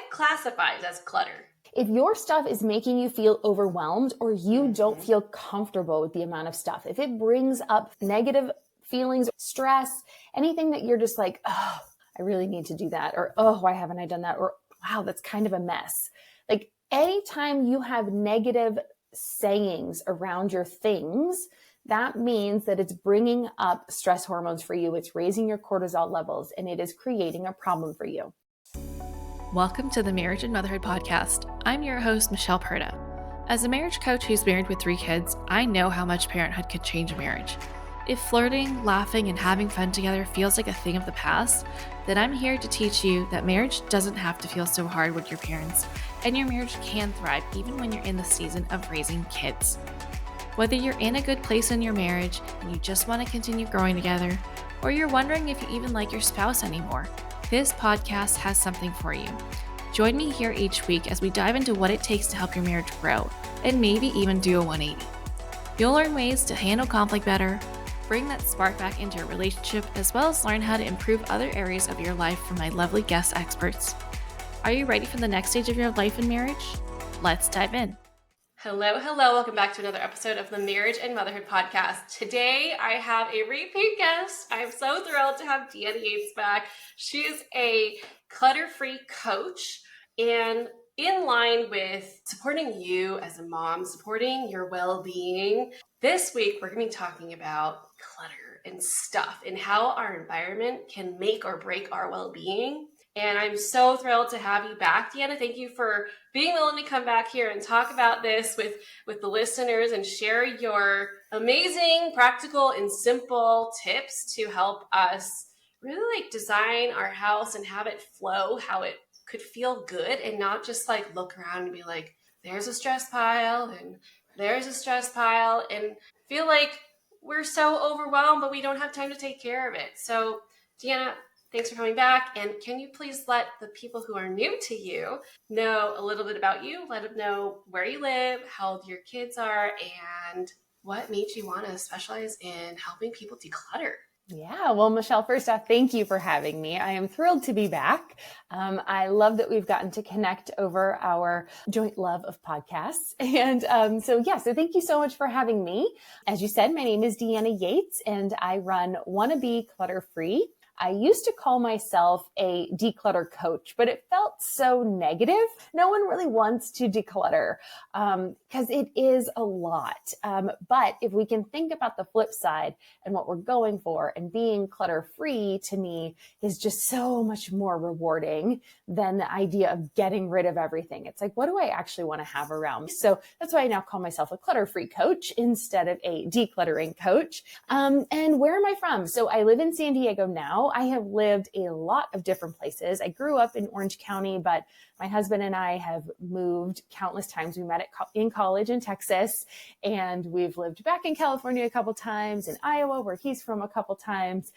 classifies as clutter? If your stuff is making you feel overwhelmed or you don't feel comfortable with the amount of stuff, if it brings up negative feelings, stress, anything that you're just like, oh, I really need to do that, or oh, why haven't I done that, or wow, that's kind of a mess. Like anytime you have negative sayings around your things, that means that it's bringing up stress hormones for you. It's raising your cortisol levels and it is creating a problem for you. Welcome to the Marriage and Motherhood Podcast. I'm your host, Michelle Perda. As a marriage coach who's married with 3 kids, I know how much parenthood could change a marriage. If flirting, laughing, and having fun together feels like a thing of the past, then I'm here to teach you that marriage doesn't have to feel so hard with your parents, and your marriage can thrive even when you're in the season of raising kids. Whether you're in a good place in your marriage and you just want to continue growing together, or you're wondering if you even like your spouse anymore, this podcast has something for you. Join me here each week as we dive into what it takes to help your marriage grow, and maybe even do a 180. You'll learn ways to handle conflict better, bring that spark back into your relationship, as well as learn how to improve other areas of your life from my lovely guest experts. Are you ready for the next stage of your life in marriage? Let's dive in. Hello. Welcome back to another episode of the Marriage and Motherhood Podcast. Today, I have a repeat guest. I'm so thrilled to have Deanna Yates back. She's a clutter-free coach, and in line with supporting you as a mom, supporting your well-being, this week we're going to be talking about clutter and stuff and how our environment can make or break our well-being. And I'm so thrilled to have you back, Deanna. Thank you for being willing to come back here and talk about this with the listeners and share your amazing, practical, and simple tips to help us really design our house and have it flow, how it could feel good and not just look around and be like, there's a stress pile and there's a stress pile, and feel like we're so overwhelmed, but we don't have time to take care of it. So, Deanna, thanks for coming back. And can you please let the people who are new to you know a little bit about you? Let them know where you live, how old your kids are, and what made you want to specialize in helping people declutter. Yeah, well, Michelle, first off, thank you for having me. I am thrilled to be back. I love that we've gotten to connect over our joint love of podcasts. And so thank you so much for having me. As you said, my name is Deanna Yates, and I run Wannabe Clutter-Free. I used to call myself a declutter coach, but it felt so negative. No one really wants to declutter because it is a lot. But if we can think about the flip side and what we're going for, and being clutter-free to me is just so much more rewarding than the idea of getting rid of everything. It's like, what do I actually want to have around me? So that's why I now call myself a clutter-free coach instead of a decluttering coach. And where am I from? So I live in San Diego now. I have lived a lot of different places. I grew up in Orange County, but my husband and I have moved countless times. We met in college in Texas, and we've lived back in California a couple times, in Iowa, where he's from, a couple times,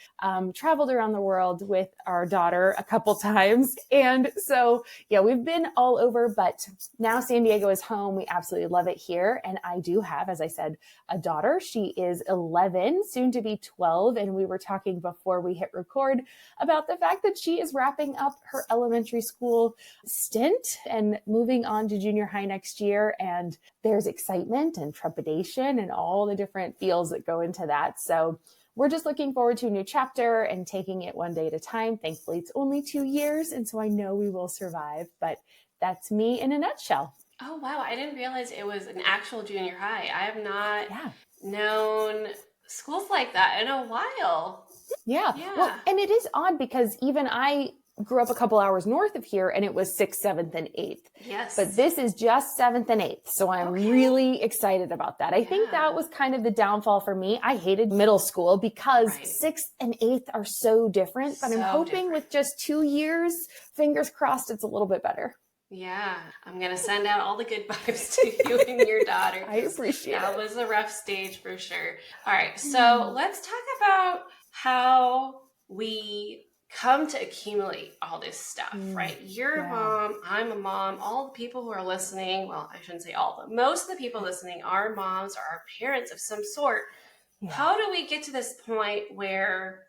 traveled around the world with our daughter a couple times. And so, we've been all over, but now San Diego is home. We absolutely love it here. And I do have, as I said, a daughter. She is 11, soon to be 12. And we were talking before we hit record about the fact that she is wrapping up her elementary school stint and moving on to junior high next year. And there's excitement and trepidation and all the different feels that go into that. So we're just looking forward to a new chapter and taking it one day at a time. Thankfully, it's only 2 years. And so I know we will survive, but that's me in a nutshell. Oh, wow. I didn't realize it was an actual junior high. I have not known schools like that in a while. Yeah. Well, and it is odd because even I grew up a couple hours north of here and it was 6th, 7th, and 8th. Yes. But this is just 7th and 8th. So I'm really excited about that. I think that was kind of the downfall for me. I hated middle school because 6th and 8th are so different, but I'm hoping with just 2 years, fingers crossed, it's a little bit better. Yeah, I'm going to send out all the good vibes to you and your daughter. I appreciate it. That was a rough stage for sure. All right, so let's talk about how we come to accumulate all this stuff, right? You're a mom, I'm a mom, all the people who are listening, well, I shouldn't say all, but most of the people listening are moms or are parents of some sort. How do we get to this point where,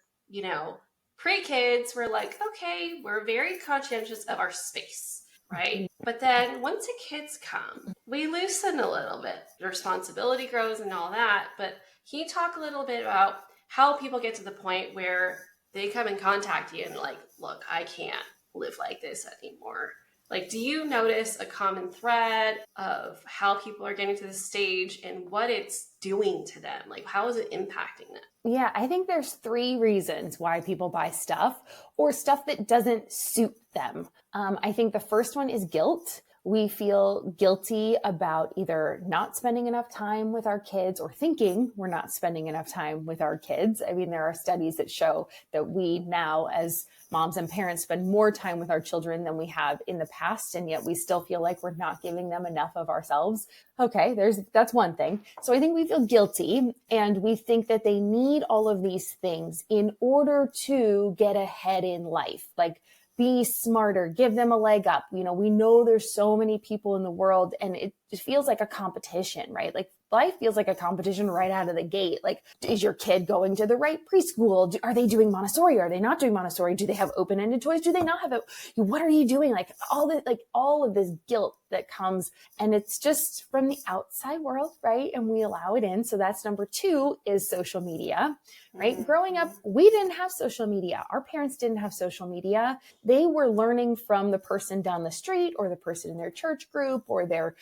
pre-kids, we're like, okay, we're very conscientious of our space. right? But then once the kids come, we loosen a little bit. The responsibility grows and all that. But can you talk a little bit about how people get to the point where they come and contact you and like, look, I can't live like this anymore? Like, do you notice a common thread of how people are getting to this stage and what it's doing to them? Like, how is it impacting them? Yeah, I think there's 3 reasons why people buy stuff or stuff that doesn't suit them. I think the first one is guilt. We feel guilty about either not spending enough time with our kids or thinking we're not spending enough time with our kids. I mean, there are studies that show that we now, as moms and parents, spend more time with our children than we have in the past, and yet we still feel like we're not giving them enough of ourselves. Okay, that's one thing. So I think we feel guilty, and we think that they need all of these things in order to get ahead in life. Like, be smarter, give them a leg up. We know there's so many people in the world, and it just feels like a competition, right? Like, life feels like a competition right out of the gate. Like, is your kid going to the right preschool? Are they doing Montessori? Are they not doing Montessori? Do they have open-ended toys? Do they not have it? What are you doing? Like, all of this guilt that comes, and it's just from the outside world, right? And we allow it in. So that's number 2 is social media, right? Mm-hmm. Growing up, we didn't have social media. Our parents didn't have social media. They were learning from the person down the street or the person in their church group or their,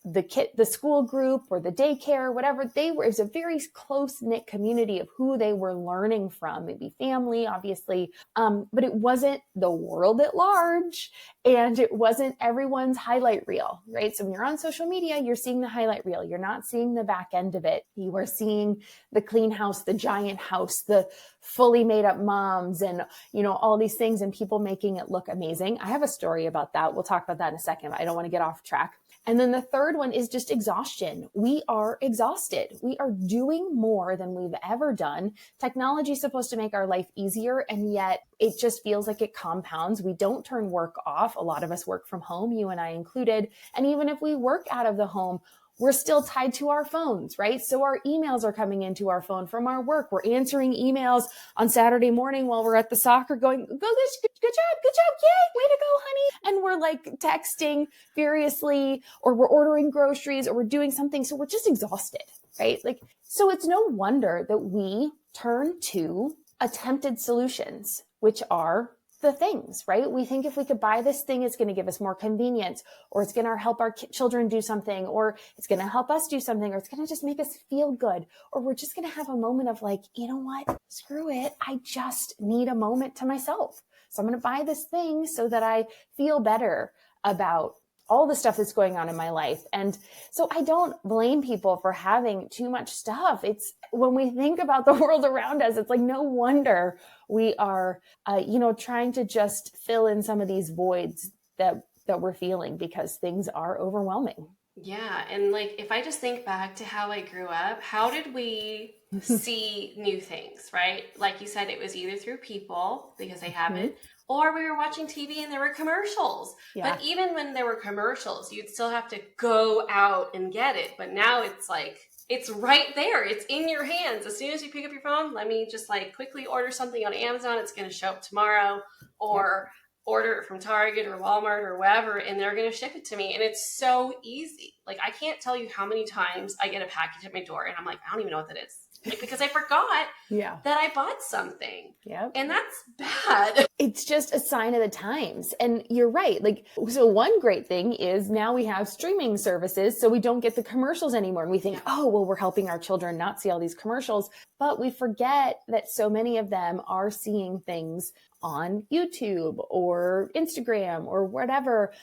the school group or the daycare, whatever it was a very close knit community of who they were learning from, maybe family, obviously. But it wasn't the world at large, and it wasn't everyone's highlight reel, right? So when you're on social media, you're seeing the highlight reel. You're not seeing the back end of it. You are seeing the clean house, the giant house, the fully made up moms, and, all these things, and people making it look amazing. I have a story about that. We'll talk about that in a second, but I don't want to get off track. And then the third one is just exhaustion. We are exhausted. We are doing more than we've ever done. Technology is supposed to make our life easier, and yet it just feels like it compounds. We don't turn work off. A lot of us work from home, you and I included. And even if we work out of the home, we're still tied to our phones, right? So our emails are coming into our phone from our work. We're answering emails on Saturday morning while we're at the soccer going, good job, yay, way to go, honey. And we're like texting furiously, or we're ordering groceries, or we're doing something. So we're just exhausted, right? So it's no wonder that we turn to attempted solutions, which are the things, right? We think if we could buy this thing, it's going to give us more convenience, or it's going to help our children do something, or it's going to help us do something, or it's going to just make us feel good, or we're just going to have a moment of like, you know what? Screw it. I just need a moment to myself. So I'm going to buy this thing so that I feel better about all the stuff that's going on in my life. And so I don't blame people for having too much stuff. It's when we think about the world around us, it's like, no wonder we are, trying to just fill in some of these voids that we're feeling, because things are overwhelming. Yeah. And like, if I just think back to how I grew up, how did we see new things, right? Like you said, it was either through people because they have it, or we were watching TV and there were commercials. Yeah. But even when there were commercials, you'd still have to go out and get it. But now it's like, it's right there. It's in your hands. As soon as you pick up your phone, let me just like quickly order something on Amazon. It's going to show up tomorrow, or order it from Target or Walmart or wherever, and they're going to ship it to me. And it's so easy. Like, I can't tell you how many times I get a package at my door and I'm like, I don't even know what that is. Like, because I forgot that I bought something. Yep. And that's bad. It's just a sign of the times. And you're right. Like, so one great thing is now we have streaming services, so we don't get the commercials anymore. And we think, oh, well, we're helping our children not see all these commercials. But we forget that so many of them are seeing things on YouTube or Instagram or whatever.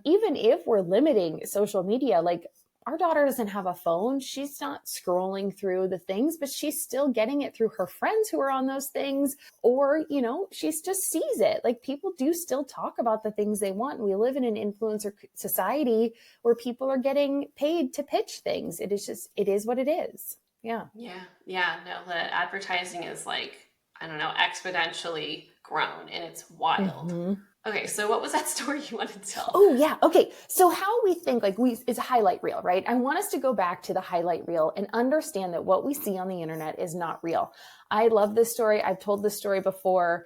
Even if we're limiting social media, like, our daughter doesn't have a phone. She's not scrolling through the things, but she's still getting it through her friends who are on those things. Or, she just sees it. Like, people do still talk about the things they want. We live in an influencer society where people are getting paid to pitch things. It is what it is. Yeah. Yeah. No, the advertising is like, I don't know, exponentially grown, and it's wild. Mm-hmm. Okay, so what was that story you wanted to tell? Oh, yeah. Okay. So how we think, it's a highlight reel, right? I want us to go back to the highlight reel and understand that what we see on the internet is not real. I love this story. I've told this story before.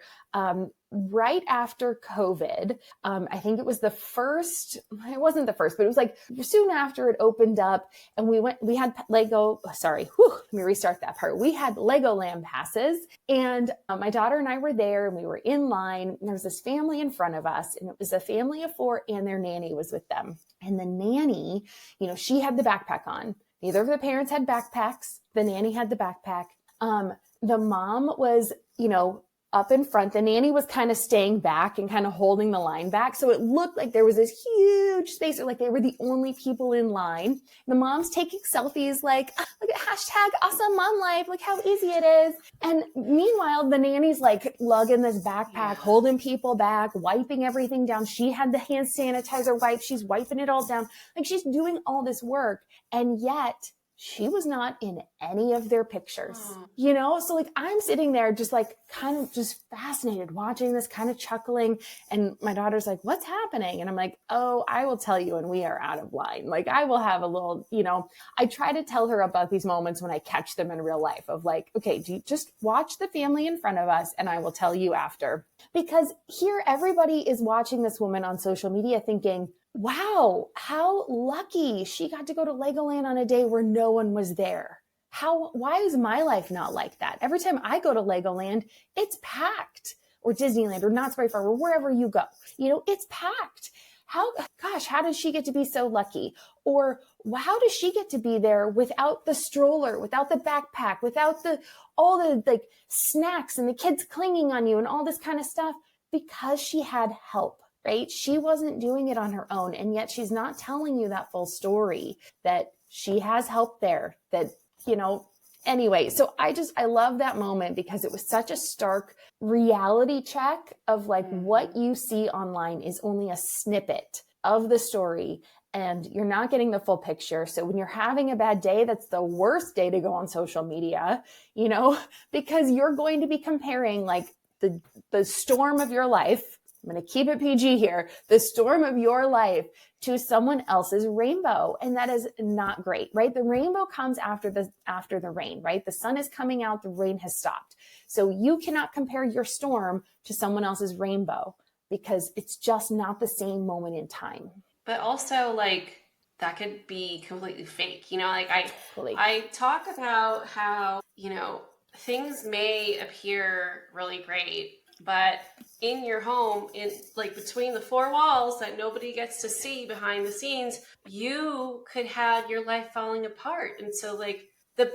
Right after COVID, I think it was it wasn't the first, but it was like soon after it opened up, and we had let me restart that part. We had Legoland passes, and my daughter and I were there, and we were in line, and there was this family in front of us, and it was a family of 4, and their nanny was with them. And the nanny, she had the backpack on. Neither of the parents had backpacks. The nanny had the backpack. The mom was, up in front. The nanny was kind of staying back and kind of holding the line back. So it looked like there was this huge space, or like they were the only people in line. The mom's taking selfies like, look at hashtag awesome mom life. Look how easy it is. And meanwhile, the nanny's like lugging this backpack, holding people back, wiping everything down. She had the hand sanitizer wipe. She's wiping it all down. Like she's doing all this work. And yet she was not in any of their pictures, So like I'm sitting there just like kind of just fascinated watching this, kind of chuckling. And my daughter's like, what's happening? And I'm like, oh, I will tell you when we are out of line. Like I will have a little, I try to tell her about these moments when I catch them in real life of like, okay, do you just watch the family in front of us and I will tell you after. Because here everybody is watching this woman on social media thinking, wow, how lucky she got to go to Legoland on a day where no one was there. Why is my life not like that? Every time I go to Legoland, it's packed, or Disneyland, or Knott's Berry Farm, or wherever you go, it's packed. How does she get to be so lucky? Or how does she get to be there without the stroller, without the backpack, without all the like snacks and the kids clinging on you and all this kind of stuff? Because she had help. Right? She wasn't doing it on her own. And yet she's not telling you that full story, that she has help there, that, anyway. So I love that moment because it was such a stark reality check of like what you see online is only a snippet of the story and you're not getting the full picture. So when you're having a bad day, that's the worst day to go on social media, because you're going to be comparing like the storm of your life. I'm going to keep it PG here, the storm of your life to someone else's rainbow. And that is not great, right? The rainbow comes after the rain, right? The sun is coming out, the rain has stopped. So you cannot compare your storm to someone else's rainbow because it's just not the same moment in time. But also like that could be completely fake, Totally. I talk about how, things may appear really great, but in your home, in like between the 4 walls that nobody gets to see behind the scenes, you could have your life falling apart. And so like the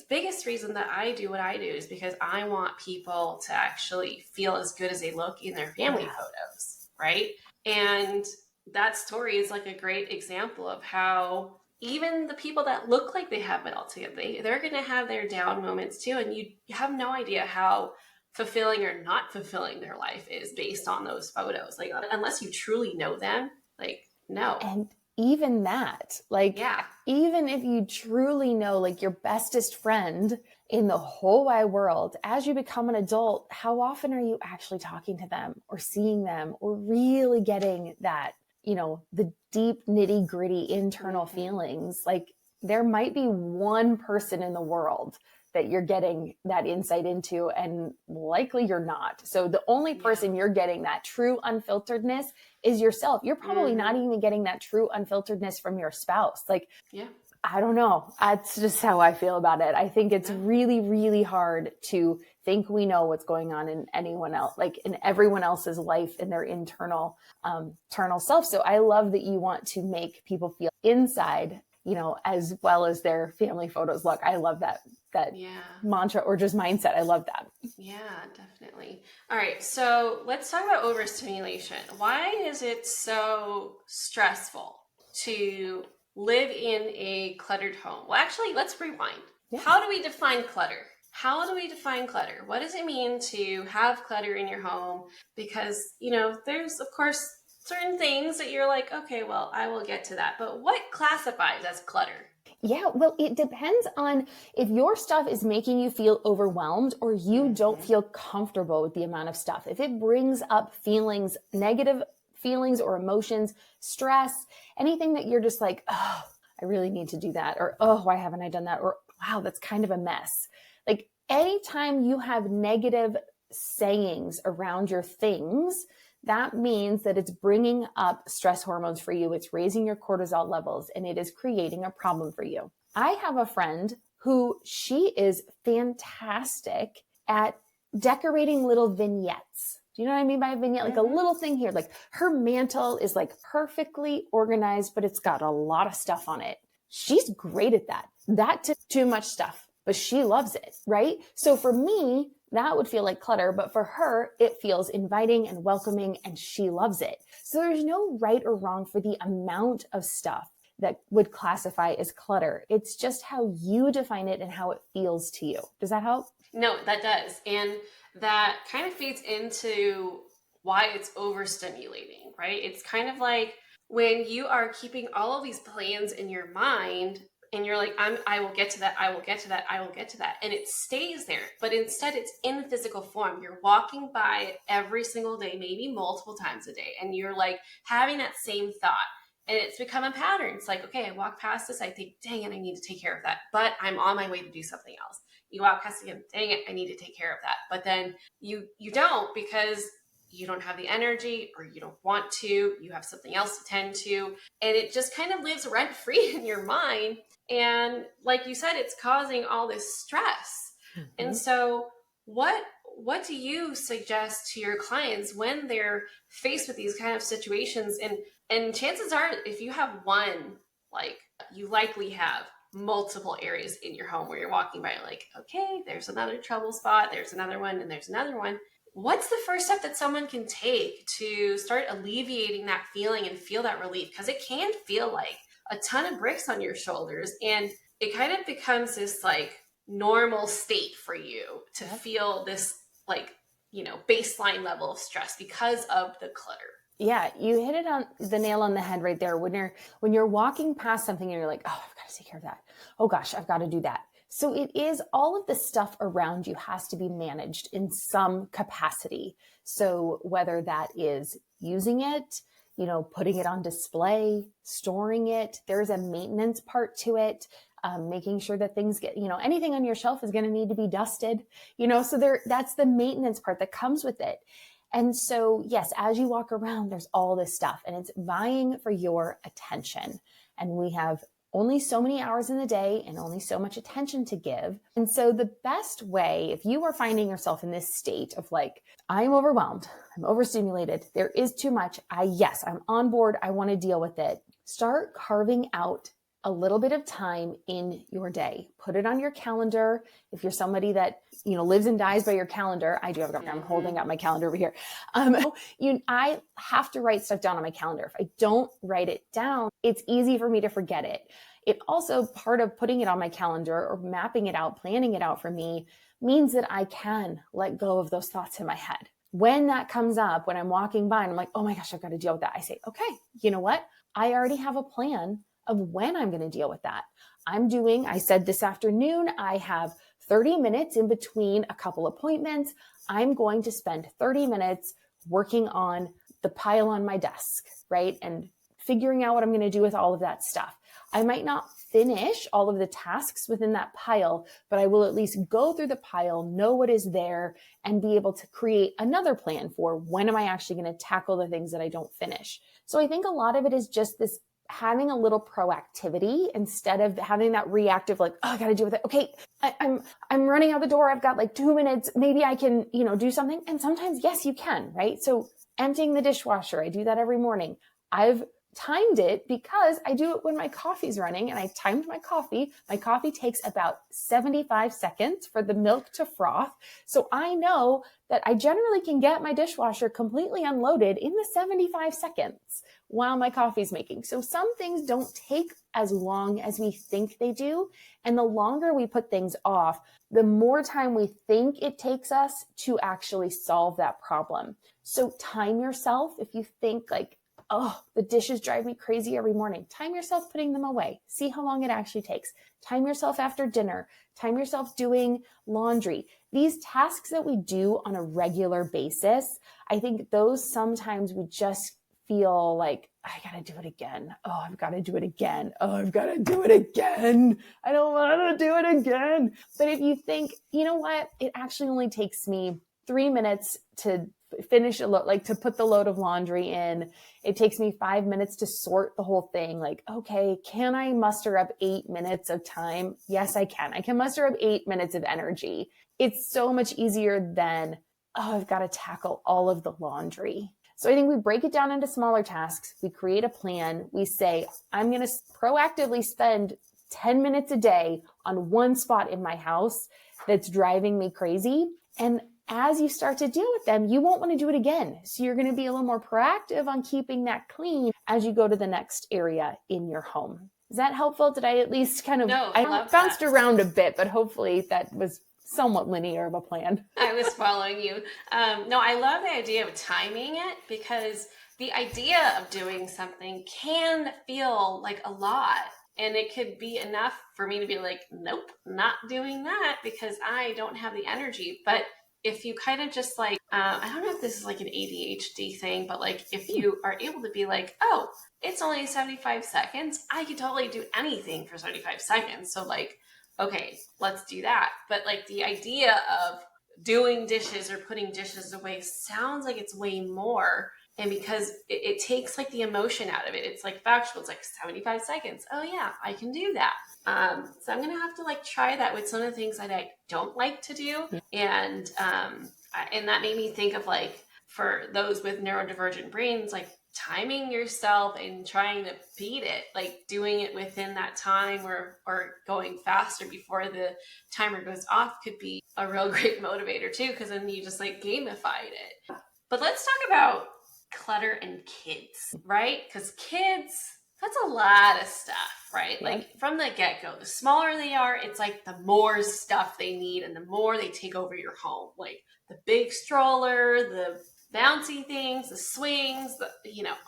biggest reason that I do what I do is because I want people to actually feel as good as they look in their family photos, right? And that story is like a great example of how even the people that look like they have it all together, they're going to have their down moments too. And you have no idea how fulfilling or not fulfilling their life is based on those photos. Like, unless you truly know them, like, no. And even that, like, even if you truly know like your bestest friend in the whole wide world, as you become an adult, how often are you actually talking to them or seeing them or really getting that, the deep nitty gritty internal feelings? Like there might be one person in the world that you're getting that insight into, and likely you're not. So the only person you're getting that true unfilteredness is yourself. You're probably not even getting that true unfilteredness from your spouse. Like, I don't know. That's just how I feel about it. I think it's really, really hard to think we know what's going on in anyone else, like in everyone else's life in their internal self. So I love that you want to make people feel inside, as well as their family photos look. I love that mantra or just mindset. I love that. Yeah, definitely. All right. So let's talk about overstimulation. Why is it so stressful to live in a cluttered home? Well, actually, let's rewind. Yeah. How do we define clutter? What does it mean to have clutter in your home? Because, there's, of course, certain things that you're like, okay, well, I will get to that. But what classifies as clutter? Yeah, well, it depends on if your stuff is making you feel overwhelmed or you don't feel comfortable with the amount of stuff. If it brings up feelings, negative feelings or emotions, stress, anything that you're just like, oh, I really need to do that. Or, oh, why haven't I done that? Or, wow, that's kind of a mess. Like anytime you have negative sayings around your things, that means that it's bringing up stress hormones for you. It's raising your cortisol levels, and it is creating a problem for you. I have a friend who she is fantastic at decorating little vignettes. Do you know what I mean by a vignette? Like a little thing here, like her mantle is like perfectly organized, but it's got a lot of stuff on it. She's great at that. That took too much stuff, but she loves it, right? So for me, that would feel like clutter, but for her, it feels inviting and welcoming, and she loves it. So there's no right or wrong for the amount of stuff that would classify as clutter. It's just how you define it and how it feels to you. Does that help? No, that does. And that kind of feeds into why it's overstimulating, right? It's kind of like when you are keeping all of these plans in your mind and you're like, I will get to that, I will get to that, I will get to that. And it stays there, but instead it's in physical form. You're walking by it every single day, maybe multiple times a day. And you're like having that same thought. And it's become a pattern. It's like, okay, I walk past this, I think, dang it, I need to take care of that. But I'm on my way to do something else. You walk past again, dang it, I need to take care of that. But then you don't, because you don't have the energy, or you don't want to, you have something else to tend to. And it just kind of lives rent free in your mind. And like you said, it's causing all this stress. Mm-hmm. And so what do you suggest to your clients when they're faced with these kind of situations? And chances are, if you have one, like, you likely have multiple areas in your home where you're walking by, like, okay, there's another trouble spot, there's another one, and there's another one. What's the first step that someone can take to start alleviating that feeling and feel that relief? Because it can feel like a ton of bricks on your shoulders, and it kind of becomes this like normal state for you to feel this like, baseline level of stress because of the clutter. Yeah, you hit it on the nail on the head right there. When you're walking past something and you're like, oh, I've got to take care of that. Oh gosh, I've got to do that. So it is, all of the stuff around you has to be managed in some capacity. So whether that is using it, putting it on display, storing it, there's a maintenance part to it. Making sure that things get, anything on your shelf is going to need to be dusted, so that's the maintenance part that comes with it. And so, yes, as you walk around, there's all this stuff, and it's vying for your attention. And we have only so many hours in the day and only so much attention to give. And so the best way, if you are finding yourself in this state of like, I'm overwhelmed, I'm overstimulated, there is too much, I'm on board, I want to deal with it. Start carving out a little bit of time in your day. Put it on your calendar. If you're somebody that, lives and dies by your calendar, I do I'm holding up my calendar over here. I have to write stuff down on my calendar. If I don't write it down, it's easy for me to forget it. It also, part of putting it on my calendar or mapping it out, planning it out for me, means that I can let go of those thoughts in my head. When that comes up, when I'm walking by and I'm like, oh my gosh, I've got to deal with that. I say, okay, you know what? I already have a plan of when I'm going to deal with that. I said this afternoon, I have 30 minutes in between a couple appointments. I'm going to spend 30 minutes working on the pile on my desk, right? And figuring out what I'm going to do with all of that stuff. I might not finish all of the tasks within that pile, but I will at least go through the pile, know what is there, and be able to create another plan for when am I actually going to tackle the things that I don't finish. So I think a lot of it is just this having a little proactivity instead of having that reactive, like, oh, I got to deal with it. Okay, I'm running out the door. I've got like 2 minutes. Maybe I can, do something. And sometimes, yes, you can, right? So emptying the dishwasher, I do that every morning. I've timed it because I do it when my coffee's running, and I timed my coffee. My coffee takes about 75 seconds for the milk to froth. So I know that I generally can get my dishwasher completely unloaded in the 75 seconds while my coffee's making. So some things don't take as long as we think they do. And the longer we put things off, the more time we think it takes us to actually solve that problem. So time yourself. If you think like, oh, the dishes drive me crazy every morning, time yourself putting them away. See how long it actually takes. Time yourself after dinner. Time yourself doing laundry. These tasks that we do on a regular basis, I think those sometimes we just feel like I got to do it again. Oh, I've got to do it again. Oh, I've got to do it again. I don't want to do it again. But if you think, you know what, it actually only takes me 3 minutes to finish a load, like to put the load of laundry in. It takes me 5 minutes to sort the whole thing. Like, okay, can I muster up 8 minutes of time? Yes, I can. I can muster up 8 minutes of energy. It's so much easier than, oh, I've got to tackle all of the laundry. So I think we break it down into smaller tasks. We create a plan. We say, I'm going to proactively spend 10 minutes a day on one spot in my house that's driving me crazy. And as you start to deal with them, you won't want to do it again. So you're going to be a little more proactive on keeping that clean as you go to the next area in your home. Is that helpful? Did I at least kind of, No, I bounced around a bit, but hopefully that was somewhat linear of a plan. I was following you. No, I love the idea of timing it, because the idea of doing something can feel like a lot. And it could be enough for me to be like, nope, not doing that because I don't have the energy. But if you kind of just like, I don't know if this is like an ADHD thing, but like if you are able to be like, oh, it's only 75 seconds, I could totally do anything for 75 seconds. So like, okay, let's do that. But like the idea of doing dishes or putting dishes away sounds like it's way more. And because it takes like the emotion out of it, it's like factual. It's like 75 seconds. Oh yeah, I can do that. So I'm going to have to like try that with some of the things that I don't like to do. And that made me think of like, for those with neurodivergent brains, like timing yourself and trying to beat it, like doing it within that time or going faster before the timer goes off could be a real great motivator too, because then you just like gamified it. But let's talk about clutter and kids, right? Because kids, that's a lot of stuff, right? Yeah. Like from the get-go, the smaller they are, it's like the more stuff they need and the more they take over your home. Like the big stroller, the bouncy things, the swings,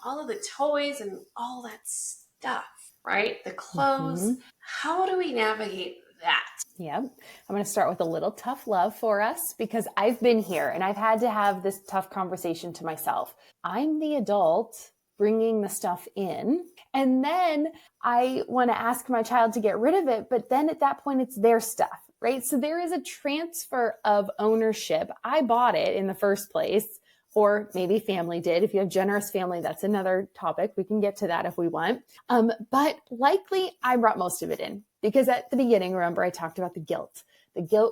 all of the toys and all that stuff, right? The clothes. Mm-hmm. How do we navigate that? Yep. I'm going to start with a little tough love for us, because I've been here and I've had to have this tough conversation to myself. I'm the adult bringing the stuff in, and then I want to ask my child to get rid of it. But then at that point, it's their stuff, right? So there is a transfer of ownership. I bought it in the first place, or maybe family did. If you have generous family, that's another topic. We can get to that if we want. But likely I brought most of it in, because at the beginning, remember, I talked about the guilt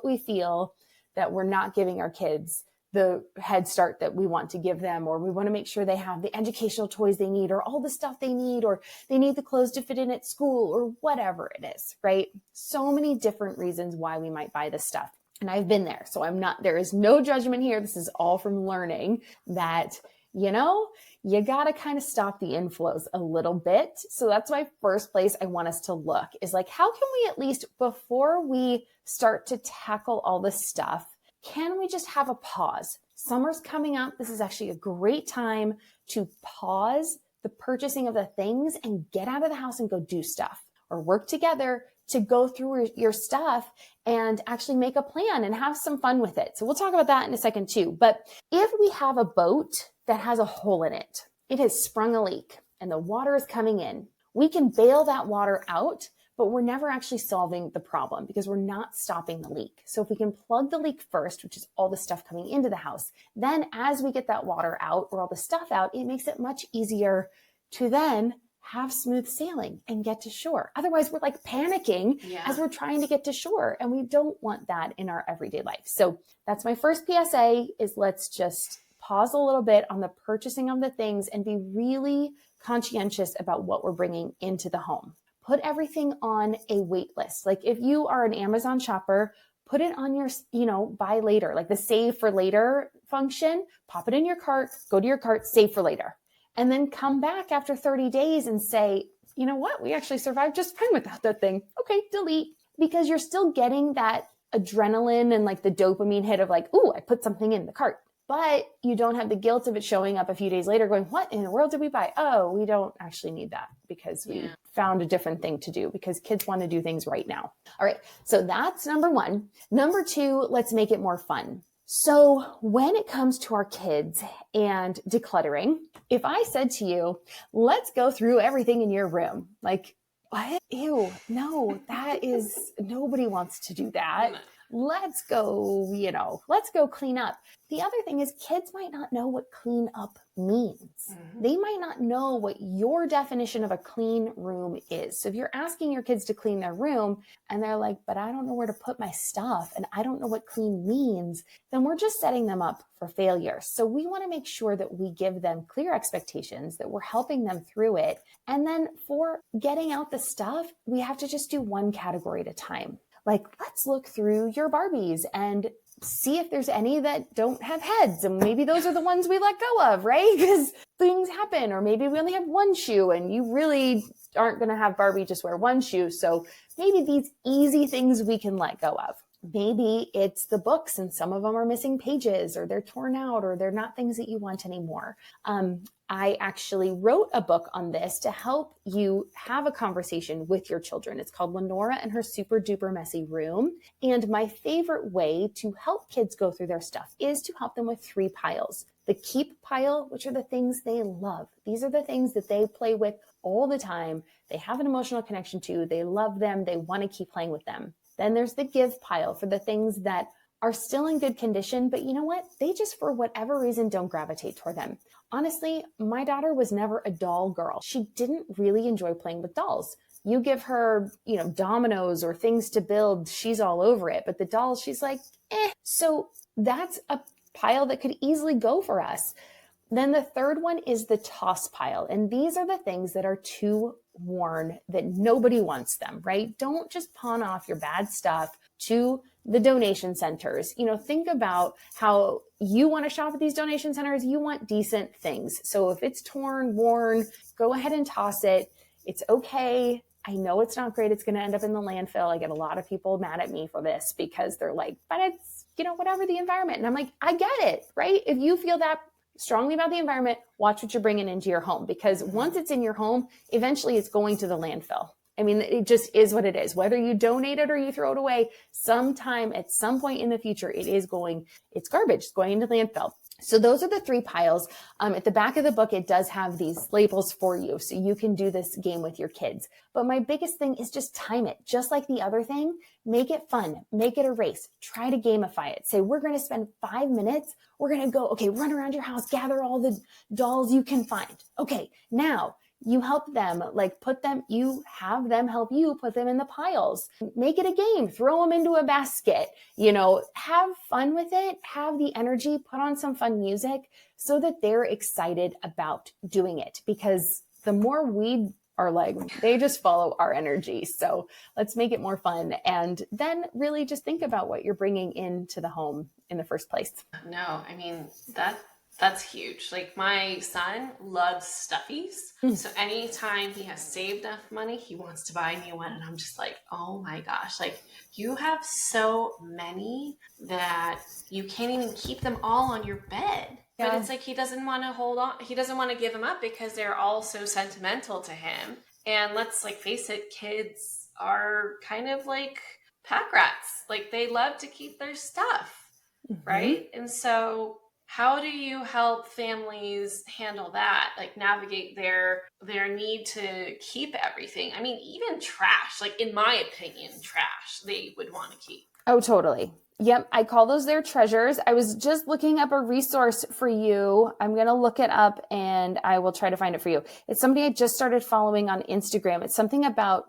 we feel that we're not giving our kids the head start that we want to give them, or we want to make sure they have the educational toys they need, or all the stuff they need, or they need the clothes to fit in at school, or whatever it is, right? So many different reasons why we might buy this stuff. And I've been there. So there is no judgment here. This is all from learning that, you got to kind of stop the inflows a little bit. So that's my first place I want us to look, is like, how can we, at least before we start to tackle all this stuff, can we just have a pause? Summer's coming up. This is actually a great time to pause the purchasing of the things and get out of the house and go do stuff, or work together to go through your stuff and actually make a plan and have some fun with it. So we'll talk about that in a second too. But if we have a boat that has a hole in it, it has sprung a leak and the water is coming in, we can bail that water out, but we're never actually solving the problem because we're not stopping the leak. So if we can plug the leak first, which is all the stuff coming into the house, then as we get that water out or all the stuff out, it makes it much easier to then have smooth sailing and get to shore. Otherwise, we're like panicking as we're trying to get to shore, and we don't want that in our everyday life. So that's my first PSA, is let's just pause a little bit on the purchasing of the things and be really conscientious about what we're bringing into the home. Put everything on a wait list. Like if you are an Amazon shopper, put it on your, buy later, like the save for later function, pop it in your cart, go to your cart, save for later. And then come back after 30 days and say, you know what? We actually survived just fine without that thing. Okay, delete. Because you're still getting that adrenaline and like the dopamine hit of like, ooh, I put something in the cart. But you don't have the guilt of it showing up a few days later going, what in the world did we buy? Oh, we don't actually need that because we found a different thing to do, because kids want to do things right now. All right. So that's number one. Number two, let's make it more fun. So when it comes to our kids and decluttering, if I said to you, let's go through everything in your room, like, what? Ew, no, nobody wants to do that. Let's go, let's go clean up. The other thing is kids might not know what clean up means. Mm-hmm. They might not know what your definition of a clean room is. So if you're asking your kids to clean their room and they're like, but I don't know where to put my stuff and I don't know what clean means, then we're just setting them up for failure. So we want to make sure that we give them clear expectations, that we're helping them through it. And then for getting out the stuff, we have to just do one category at a time. Like, let's look through your Barbies and see if there's any that don't have heads. And maybe those are the ones we let go of, right? Because things happen. Or maybe we only have one shoe and you really aren't going to have Barbie just wear one shoe. So maybe these easy things we can let go of. Maybe it's the books and some of them are missing pages or they're torn out or they're not things that you want anymore. I actually wrote a book on this to help you have a conversation with your children. It's called Lenora and Her Super Duper Messy Room. And my favorite way to help kids go through their stuff is to help them with 3 piles. The keep pile, which are the things they love. These are the things that they play with all the time. They have an emotional connection to. They love them. They want to keep playing with them. Then there's the give pile for the things that are still in good condition, but you know what? They just, for whatever reason, don't gravitate toward them. Honestly, my daughter was never a doll girl. She didn't really enjoy playing with dolls. You give her, dominoes or things to build, she's all over it. But the dolls, she's like, eh. So that's a pile that could easily go for us. Then the third one is the toss pile. And these are the things that are too worn, that nobody wants them, right? Don't just pawn off your bad stuff to the donation centers. Think about how you want to shop at these donation centers. You want decent things. So if it's torn, worn, go ahead and toss it. It's okay. I know it's not great. It's going to end up in the landfill. I get a lot of people mad at me for this because they're like, but it's, whatever the environment. And I'm like, I get it, right? If you feel that strongly about the environment, watch what you're bringing into your home, because once it's in your home, eventually it's going to the landfill. I mean, it just is what it is. Whether you donate it or you throw it away, sometime at some point in the future, it's garbage. It's going into landfill. So those are the 3 piles. At the back of the book, it does have these labels for you, so you can do this game with your kids. But my biggest thing is just time it. Just like the other thing, make it fun, make it a race, try to gamify it. Say, we're going to spend 5 minutes. We're going to go, okay, run around your house, gather all the dolls you can find. Okay, now you help them, you have them help you put them in the piles. Make it a game, throw them into a basket, have fun with it, have the energy, put on some fun music so that they're excited about doing it. Because the more we are they just follow our energy. So let's make it more fun. And then really just think about what you're bringing into the home in the first place. No, I mean, that's huge. Like, my son loves stuffies. So anytime he has saved enough money, he wants to buy a new one. And I'm just like, oh my gosh, like, you have so many that you can't even keep them all on your bed. Yeah. But it's like, he doesn't want to hold on. He doesn't want to give them up because they're all so sentimental to him. And let's face it, kids are kind of like pack rats. Like, they love to keep their stuff, right? And so how do you help families handle that? Like, navigate their need to keep everything? I mean, even trash, like, in my opinion, trash they would want to keep. Oh, totally. Yep. I call those their treasures. I was just looking up a resource for you. I'm going to look it up and I will try to find it for you. It's somebody I just started following on Instagram. It's something about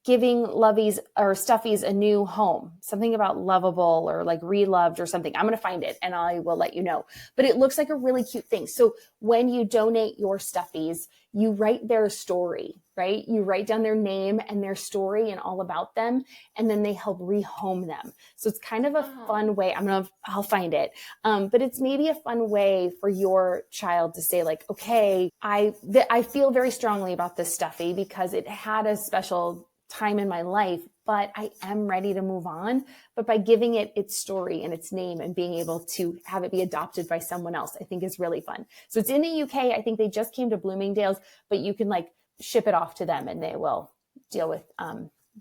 giving lovies or stuffies a new home, something about lovable or like reloved or something. I'm going to find it and I will let you know, but it looks like a really cute thing. So when you donate your stuffies, you write their story, right? You write down their name and their story and all about them, and then they help rehome them. So it's kind of a fun way. I'll find it. But it's maybe a fun way for your child to say, like, okay, I feel very strongly about this stuffy because it had a special time in my life, but I am ready to move on. But by giving it its story and its name and being able to have it be adopted by someone else, I think is really fun. So it's in the UK. I think they just came to Bloomingdale's, but you can ship it off to them and they will deal with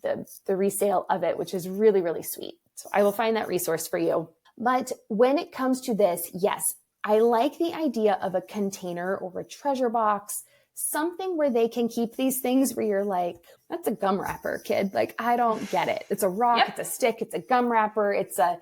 the resale of it, which is really, really sweet. So I will find that resource for you. But when it comes to this, yes, I like the idea of a container or a treasure box, something where they can keep these things where you're like, that's a gum wrapper, kid. Like, I don't get it. It's a rock, Yep. it's a stick, it's a gum wrapper, it's a,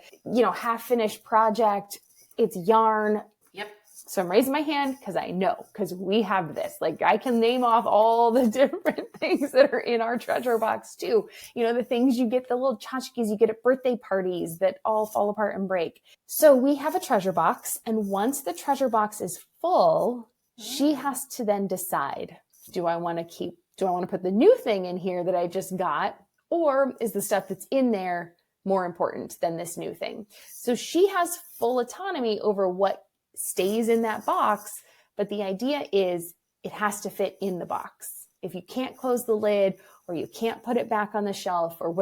half finished project, it's yarn. Yep. So I'm raising my hand because I know, because we have this. Like, I can name off all the different things that are in our treasure box too. The things you get, the little tchotchkes you get at birthday parties that all fall apart and break. So we have a treasure box. And once the treasure box is full, she has to then decide, do I want to put the new thing in here that I just got? Or is the stuff that's in there more important than this new thing? So she has full autonomy over what stays in that box, but the idea is it has to fit in the box. If you can't close the lid or you can't put it back on the shelf or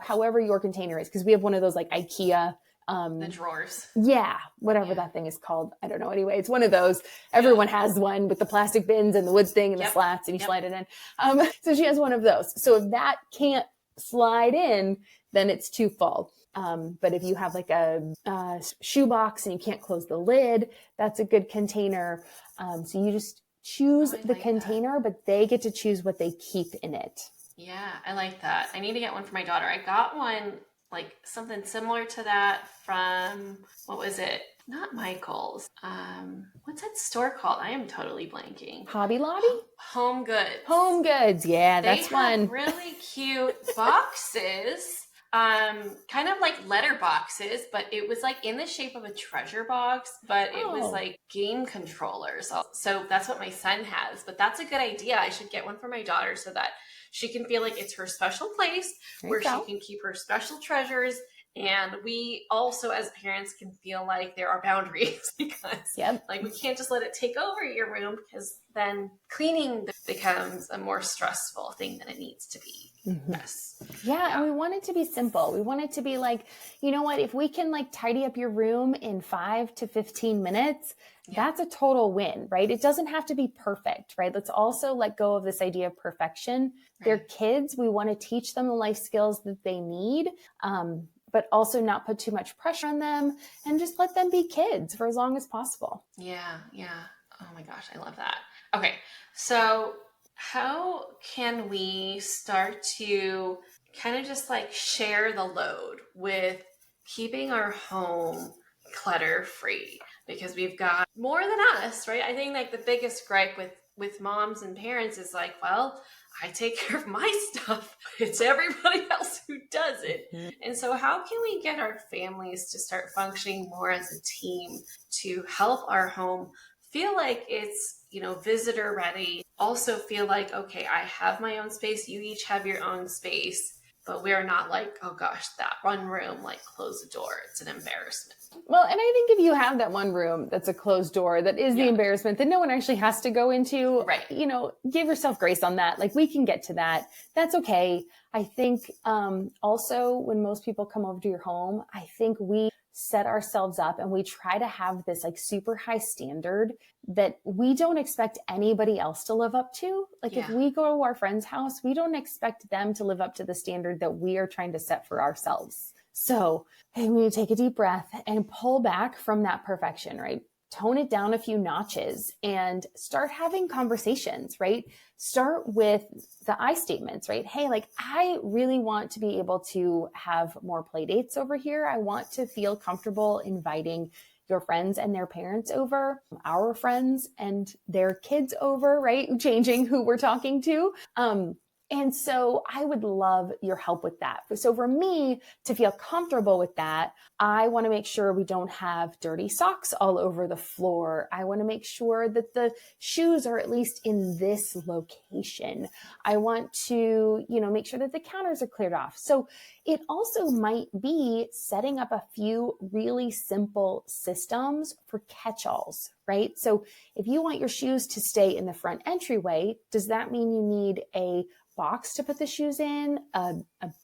however your container is, because we have one of those like IKEA, the drawers. Yeah, whatever that thing is called. I don't know. Anyway, it's one of those. Everyone has one with the plastic bins and the wood thing and the slats, and you slide it in. So she has one of those. So if that can't slide in, then it's too full. But if you have like a shoe box and you can't close the lid, that's a good container. So you just choose the container, but they get to choose what they keep in it. Yeah, I like that. I need to get one for my daughter. I got one, like something similar to that from, what was it? Not Michael's. What's that store called? I am totally blanking. Hobby Lobby? Home Goods. Home Goods. Yeah, that's one. They have really cute boxes. Kind of like letter boxes, but it was like in the shape of a treasure box, but it was like game controllers. So that's what my son has, but that's a good idea. I should get one for my daughter so that she can feel like it's her special place where she can keep her special treasures. And we also, as parents, can feel like there are boundaries because like we can't just let it take over your room, because then cleaning becomes a more stressful thing than it needs to be. Mm-hmm. Yeah. And we want it to be simple. We want it to be like, you know what, if we can like tidy up your room in 5 to 15 minutes, that's a total win, right? It doesn't have to be perfect, right? Let's also let go of this idea of perfection. They're kids. We want to teach them the life skills that they need. But also not put too much pressure on them and just let them be kids for as long as possible. Yeah. Oh my gosh, I love that. Okay, so how can we start to kind of just like share the load with keeping our home clutter-free? Because we've got more than us, right? I think like the biggest gripe with moms and parents is like, well, I take care of my stuff. It's everybody else who does it. Mm-hmm. And so how can we get our families to start functioning more as a team to help our home feel like it's, visitor ready? Also feel like, okay, I have my own space. You each have your own space. But we're not like, oh gosh, that one room, like close the door. It's an embarrassment. Well, and I think if you have that one room that's a closed door, that is the embarrassment that no one actually has to go into, give yourself grace on that. Like, we can get to that. That's okay. I think also when most people come over to your home, I think we set ourselves up and we try to have this like super high standard that we don't expect anybody else to live up to. Like if we go to our friend's house, we don't expect them to live up to the standard that we are trying to set for ourselves. So we need to take a deep breath and pull back from that perfection, right? Tone it down a few notches and start having conversations, right? Start with the I statements, right? Hey, like, I really want to be able to have more play dates over here. I want to feel comfortable inviting your friends and their parents over, our friends and their kids over, right? Changing who we're talking to. And so I would love your help with that. So for me to feel comfortable with that, I want to make sure we don't have dirty socks all over the floor. I want to make sure that the shoes are at least in this location. I want to, make sure that the counters are cleared off. So it also might be setting up a few really simple systems for catch-alls, right? So if you want your shoes to stay in the front entryway, does that mean you need a box to put the shoes in, a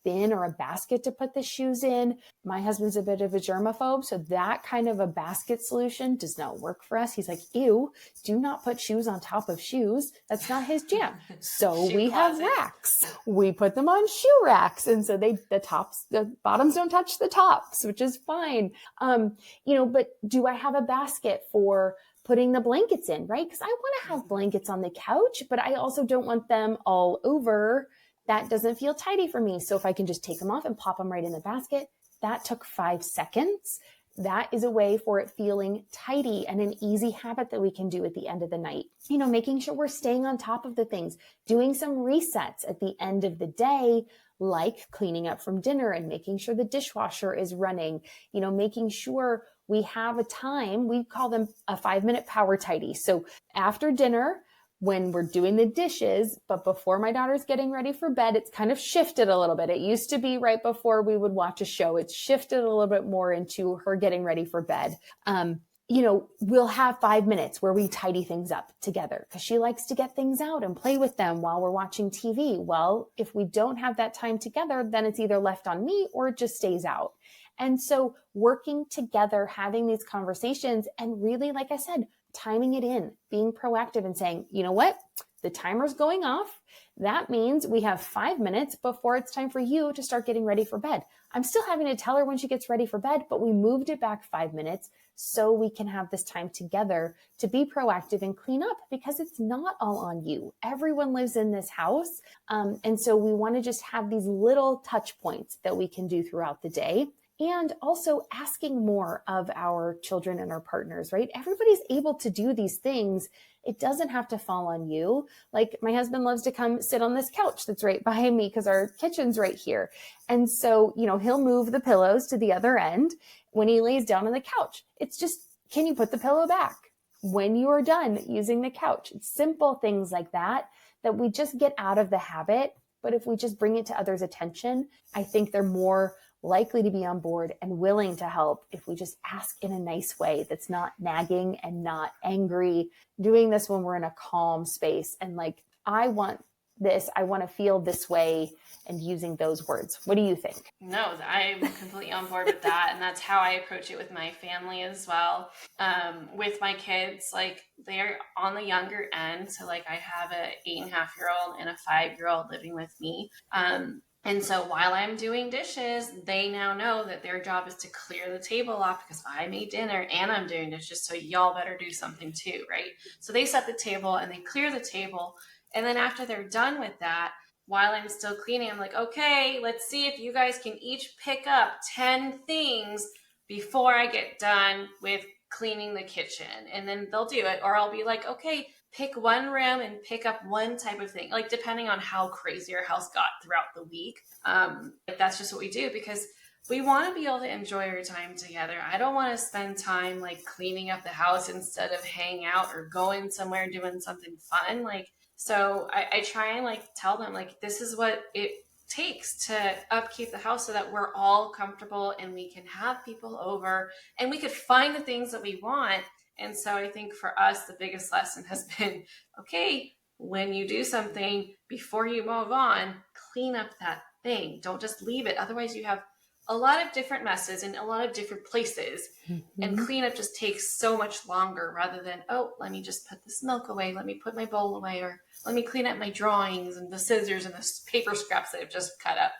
bin or a basket to put the shoes in? My husband's a bit of a germaphobe, so that kind of a basket solution does not work for us. He's like, ew, do not put shoes on top of shoes. That's not his jam. So we have racks. We put them on shoe racks. And so the bottoms don't touch the tops, which is fine. But do I have a basket for putting the blankets in, right? Because I want to have blankets on the couch, but I also don't want them all over. That doesn't feel tidy for me. So if I can just take them off and pop them right in the basket, that took 5 seconds. That is a way for it feeling tidy and an easy habit that we can do at the end of the night. Making sure we're staying on top of the things, doing some resets at the end of the day, like cleaning up from dinner and making sure the dishwasher is running, making sure we have a time. We call them a 5-minute power tidy. So after dinner, when we're doing the dishes, but before my daughter's getting ready for bed, it's kind of shifted a little bit. It used to be right before we would watch a show. It's shifted a little bit more into her getting ready for bed. We'll have 5 minutes where we tidy things up together because she likes to get things out and play with them while we're watching TV. Well, if we don't have that time together, then it's either left on me or it just stays out. And so working together, having these conversations, and really, like I said, timing it in, being proactive and saying, you know what, the timer's going off. That means we have 5 minutes before it's time for you to start getting ready for bed. I'm still having to tell her when she gets ready for bed, but we moved it back 5 minutes so we can have this time together to be proactive and clean up, because it's not all on you. Everyone lives in this house. And so we want to just have these little touch points that we can do throughout the day. And also asking more of our children and our partners, right? Everybody's able to do these things. It doesn't have to fall on you. Like my husband loves to come sit on this couch that's right behind me because our kitchen's right here. And so, he'll move the pillows to the other end when he lays down on the couch. It's just, can you put the pillow back when you are done using the couch? It's simple things like that we just get out of the habit. But if we just bring it to others' attention, I think they're more likely to be on board and willing to help if we just ask in a nice way that's not nagging and not angry, doing this when we're in a calm space and like, I want this, I want to feel this way, and using those words. What do you think? No, I'm completely on board with that. And that's how I approach it with my family as well. With my kids, like they're on the younger end. So like I have a 8.5-year-old and a 5-year-old living with me. And so while I'm doing dishes, they now know that their job is to clear the table off because I made dinner and I'm doing dishes. So y'all better do something too, right? So they set the table and they clear the table. And then after they're done with that, while I'm still cleaning, I'm like, okay, let's see if you guys can each pick up 10 things before I get done with cleaning the kitchen. And then they'll do it. Or I'll be like, okay, pick one room and pick up one type of thing, like depending on how crazy our house got throughout the week. That's just what we do because we want to be able to enjoy our time together. I don't want to spend time like cleaning up the house instead of hanging out or going somewhere doing something fun. So I try and like tell them like, this is what it takes to upkeep the house so that we're all comfortable and we can have people over and we could find the things that we want. And so I think for us, the biggest lesson has been, okay, when you do something, before you move on, clean up that thing. Don't just leave it. Otherwise you have a lot of different messes in a lot of different places. Mm-hmm. And cleanup just takes so much longer rather than, oh, let me just put this milk away. Let me put my bowl away, or let me clean up my drawings and the scissors and the paper scraps that I've just cut up.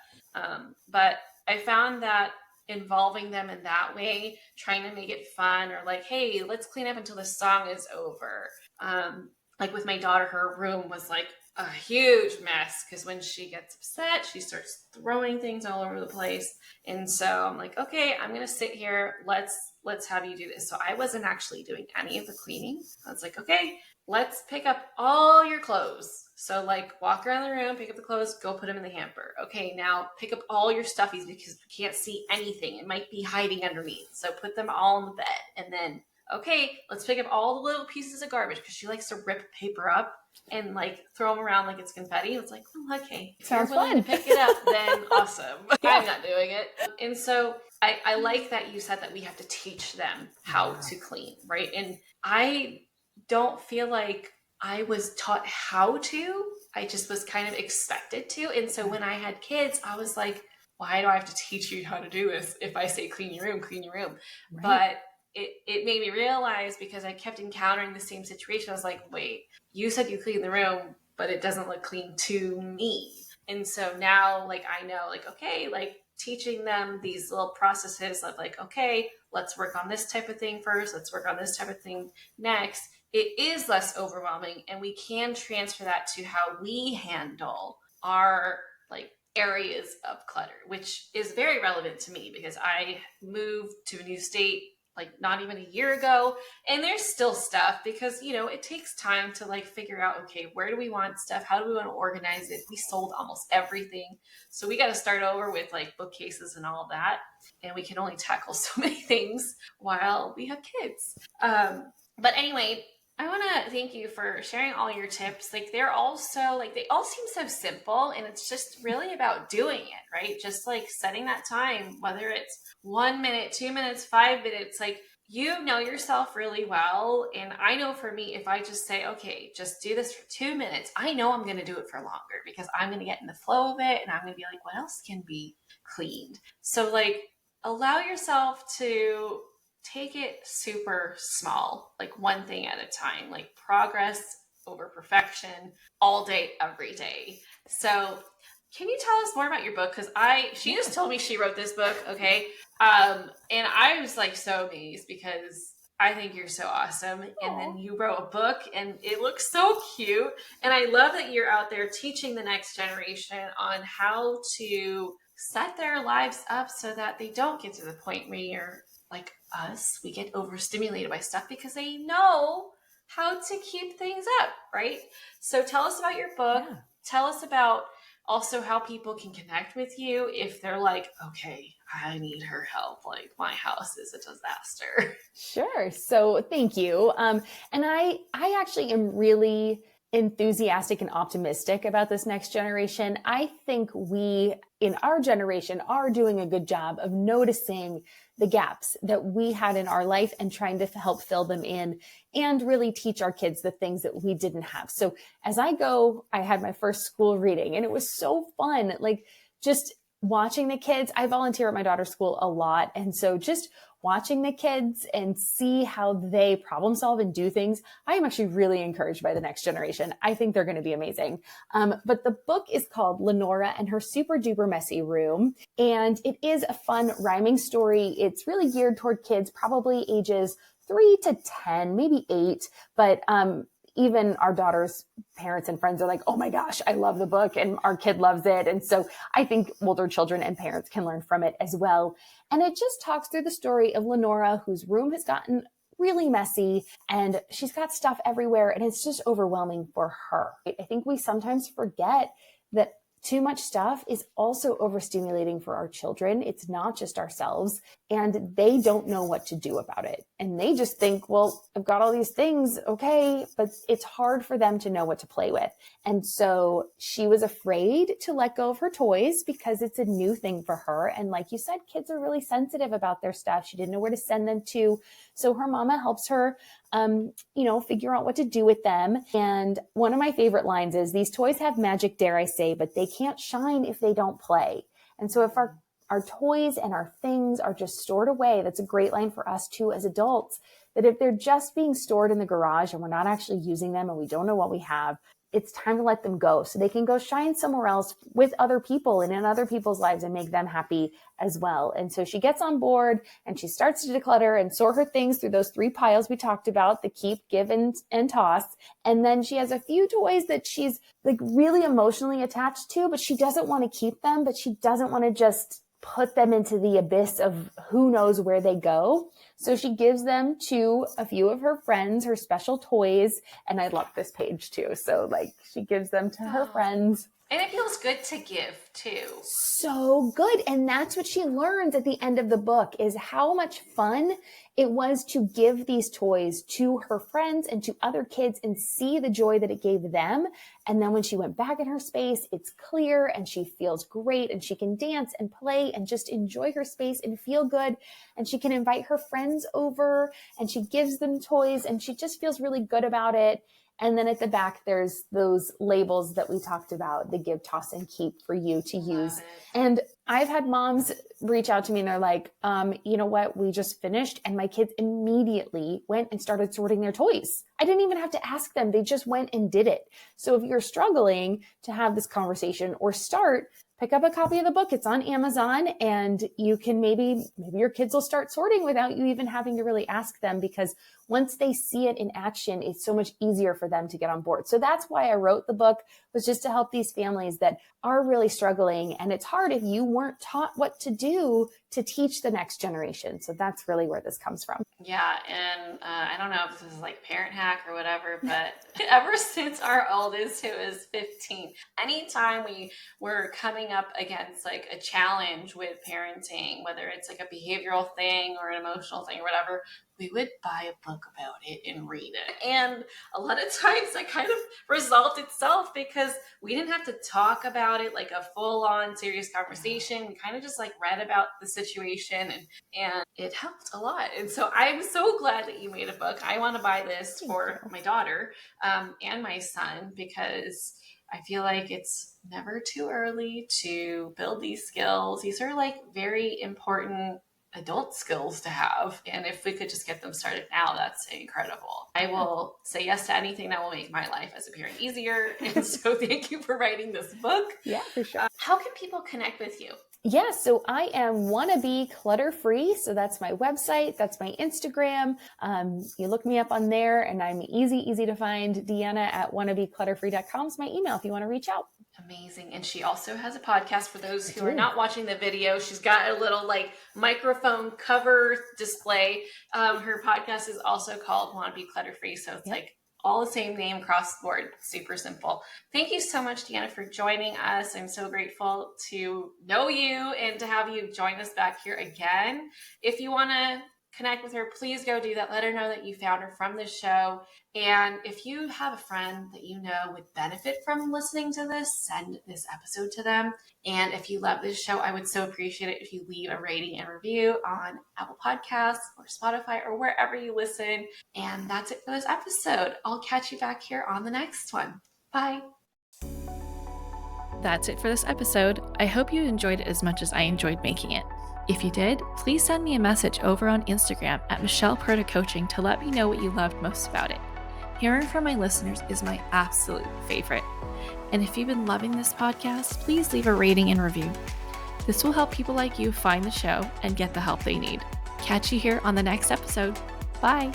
But I found that involving them in that way, trying to make it fun, or like, hey, let's clean up until the song is over. Like with my daughter, her room was like a huge mess because when she gets upset, she starts throwing things all over the place. And so I'm like, okay, I'm going to sit here. Let's have you do this. So I wasn't actually doing any of the cleaning. I was like, okay, let's pick up all your clothes. So like walk around the room, pick up the clothes, go put them in the hamper. Okay, now pick up all your stuffies because we can't see anything. It might be hiding underneath. So put them all in the bed and then okay, let's pick up all the little pieces of garbage, because she likes to rip paper up and like throw them around like it's confetti. It's like, oh, okay, if Sounds you're willing fun. to pick it up, then awesome. Yeah. I'm not doing it. And so I like that you said that we have to teach them how to clean, right? And I don't feel like I was taught how to. I just was kind of expected to. And so when I had kids, I was like, why do I have to teach you how to do this? If I say clean your room, clean your room. Right. But it made me realize, because I kept encountering the same situation. I was like, wait, you said you clean the room, but it doesn't look clean to me. And so now, like, I know, like, okay, like teaching them these little processes of like, okay, let's work on this type of thing first. Let's work on this type of thing next. It is less overwhelming, and we can transfer that to how we handle our like areas of clutter, which is very relevant to me because I moved to a new state like not even a year ago, and there's still stuff because, you know, it takes time to like figure out, okay, where do we want stuff? How do we want to organize it? We sold almost everything. So we got to start over with like bookcases and all of that. And we can only tackle so many things while we have kids. But anyway, I want to thank you for sharing all your tips. Like they're all so like, they all seem so simple, and it's just really about doing it, right? Just like setting that time, whether it's 1 minute, 2 minutes, 5 minutes, like you know yourself really well. And I know for me, if I just say, okay, just do this for 2 minutes, I know I'm going to do it for longer because I'm going to get in the flow of it. And I'm going to be like, what else can be cleaned? So like allow yourself to take it super small, like one thing at a time, like progress over perfection all day, every day. So can you tell us more about your book? Because she just told me she wrote this book, okay? And I was like so amazed because I think you're so awesome. And then you wrote a book and it looks so cute. And I love that you're out there teaching the next generation on how to set their lives up so that they don't get to the point where you're like us, we get overstimulated by stuff because they know how to keep things up, right? So tell us about your book. Yeah. Tell us about also how people can connect with you if they're like, okay, I need her help. Like my house is a disaster. Sure. So thank you. And I actually am really enthusiastic and optimistic about this next generation. I think we in our generation are doing a good job of noticing the gaps that we had in our life and trying to help fill them in and really teach our kids the things that we didn't have. So as I had my first school reading and it was so fun. Like just watching the kids, I volunteer at my daughter's school a lot. And so just watching the kids and see how they problem solve and do things, I am actually really encouraged by the next generation. I think they're going to be amazing. But the book is called Lenora and Her Super Duper Messy Room. And it is a fun rhyming story. It's really geared toward kids, probably ages 3 to 10, maybe 8. But even our daughter's parents and friends are like, oh my gosh, I love the book and our kid loves it. And so I think older children and parents can learn from it as well. And it just talks through the story of Lenora, whose room has gotten really messy and she's got stuff everywhere and it's just overwhelming for her. I think we sometimes forget that too much stuff is also overstimulating for our children. It's not just ourselves, and they don't know what to do about it. And they just think, well, I've got all these things. Okay. But it's hard for them to know what to play with. And so she was afraid to let go of her toys because it's a new thing for her. And like you said, kids are really sensitive about their stuff. She didn't know where to send them to. So her mama helps her, figure out what to do with them. And one of my favorite lines is, these toys have magic, dare I say, but they can't shine if they don't play. And so if our toys and our things are just stored away, that's a great line for us too as adults, that if they're just being stored in the garage and we're not actually using them and we don't know what we have, it's time to let them go so they can go shine somewhere else with other people and in other people's lives and make them happy as well. And so she gets on board and she starts to declutter and sort her things through those 3 piles we talked about, the keep, give, and toss. And then she has a few toys that she's like really emotionally attached to, but she doesn't want to keep them, but she doesn't want to just put them into the abyss of who knows where they go. So she gives them to a few of her friends, her special toys. And I love this page too. So like she gives them to her friends. And it feels good to give too. So good. And that's what she learns at the end of the book, is how much fun it was to give these toys to her friends and to other kids and see the joy that it gave them. And then when she went back in her space, it's clear and she feels great and she can dance and play and just enjoy her space and feel good. And she can invite her friends over and she gives them toys and she just feels really good about it. And then at the back, there's those labels that we talked about, the give, toss, and keep for you to use. And I've had moms reach out to me and they're like, you know what? We just finished and my kids immediately went and started sorting their toys. I didn't even have to ask them. They just went and did it. So if you're struggling to have this conversation or start, pick up a copy of the book. It's on Amazon and you can maybe your kids will start sorting without you even having to really ask them, because once they see it in action, it's so much easier for them to get on board. So that's why I wrote the book, was just to help these families that are really struggling. And it's hard if you weren't taught what to do to teach the next generation. So that's really where this comes from. Yeah. And I don't know if this is like parent hack or whatever, but ever since our oldest, who is 15, anytime we were coming up against like a challenge with parenting, whether it's like a behavioral thing or an emotional thing or whatever, we would buy a book about it and read it. And a lot of times that kind of resolved itself because we didn't have to talk about it like a full-on serious conversation. We kind of just like read about the situation and it helped a lot. And so I'm so glad that you made a book. I want to buy this for my daughter and my son, because I feel like it's never too early to build these skills. These are like very important adult skills to have. And if we could just get them started now, that's incredible. I will say yes to anything that will make my life as a parent easier. And so thank you for writing this book. Yeah, for sure. How can people connect with you? Yeah, so I am wannabe clutter-free. So that's my website. That's my Instagram. You look me up on there and I'm easy to find. Deanna at wannabeclutterfree.com is my email if you want to reach out. Amazing. And she also has a podcast for those who are not watching the video. She's got a little like microphone cover display. Her podcast is also called Wanna Be Clutter-Free. So it's like all the same name across the board. Super simple. Thank you so much, Deanna, for joining us. I'm so grateful to know you and to have you join us back here again. If you want to connect with her, please go do that. Let her know that you found her from this show. And if you have a friend that you know would benefit from listening to this, send this episode to them. And if you love this show, I would so appreciate it if you leave a rating and review on Apple Podcasts or Spotify or wherever you listen. And that's it for this episode. I'll catch you back here on the next one. Bye. That's it for this episode. I hope you enjoyed it as much as I enjoyed making it. If you did, please send me a message over on Instagram at Michelle Perta Coaching to let me know what you loved most about it. Hearing from my listeners is my absolute favorite. And if you've been loving this podcast, please leave a rating and review. This will help people like you find the show and get the help they need. Catch you here on the next episode. Bye.